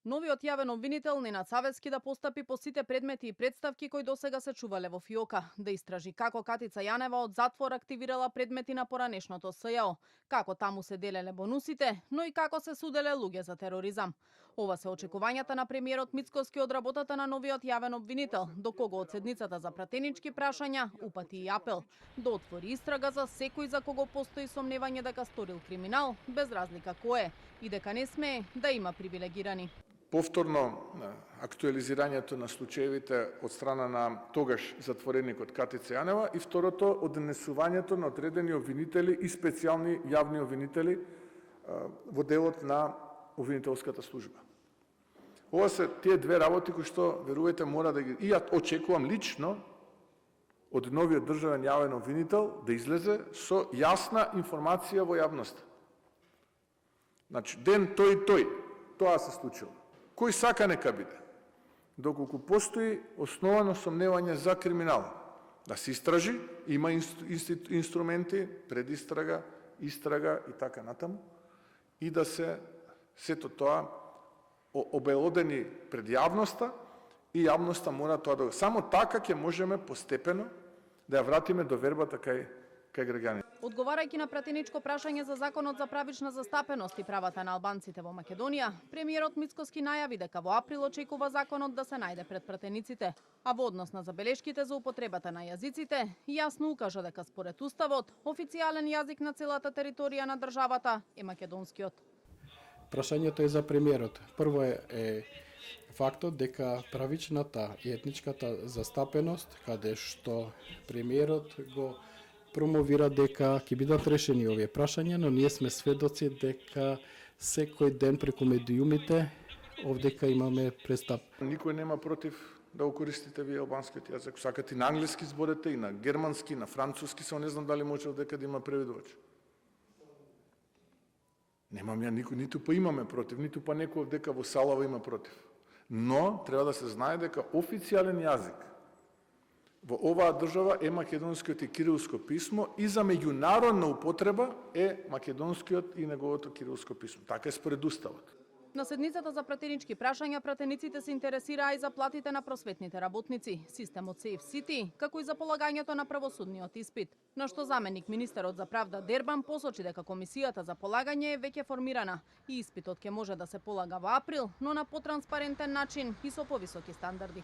Новиот јавен обвинител Ненад Савецки да постапи по сите предмети и представки кои досега се чувале во ФИОКа, да истражи како Катица Јанева од затвор активирала предмети на поранешното СЈО, како таму се делеле бонусите, но и како се суделе луѓе за тероризам. Ова се очекувањата на премиерот Мицкоски од работата на новиот јавен обвинител, до кого од седницата за пратенички прашања упати и апел да отвори истрага за секој за кого постои сомневање дека сторил криминал, без разлика кој е, и дека не смее да има привилегирани. Повторно актуализирањето на случаевите од страна на тогаш затвореникот Катица Јанева и второто однесувањето на одредени обвинители и специјални јавни обвинители во делот на обвинителската служба. Ова се тие две работи кои што, верувајте, мора да ги... И ја очекувам лично од новиот државен јавен обвинител да излезе со јасна информација во јавноста. Значи, ден тој и тој, тоа се случило. Кој сака нека биде, доколку постои основано сомневање за криминал, да се истражи, има инструменти, предистрага, истрага и така натаму, и да се сето тоа обелодени пред јавноста, и јавноста мора тоа да... Само така ќе можеме постепено да ја вратиме довербата кај граѓаните. Одговарајќи на пратеничко прашање за законот за правична застапеност и правата на албанците во Македонија, премиерот Мицкоски најави дека во април очекува законот да се најде пред пратениците, а во однос на забелешките за употребата на јазиците, јасно укажа дека според уставот официјален јазик на целата територија на државата е македонскиот. Прашањето е за премиерот. Прво е фактот дека правичната и етничката застапеност, каде што премиерот го промовира дека ќе бидат решени овие прашања, но ние сме сведоци дека секој ден преку медиумите овдека имаме пристап. Никој нема против да го користите вие албанскиот јазик. Сакате и на англиски зборете, и на германски, и на француски, само не знам дали може овдека да има преведувач. Немам ја никој, ниту па имаме против, ниту па некој овдека во салава има против. Но треба да се знае дека официјален јазик во оваа држава е македонскиот и кирилско писмо и за меѓународна употреба е македонскиот и неговото кирилско писмо. Така е според уставот. На седницата за пратенички прашања пратениците се интересираа и за платите на просветните работници, системот Safe City, како и за полагањето на правосудниот испит. На што заменик министерот за правда Дербан посочи дека комисијата за полагање е веќе формирана и испитот ќе може да се полага во април, но на потранспарентен начин и со повисоки стандарди.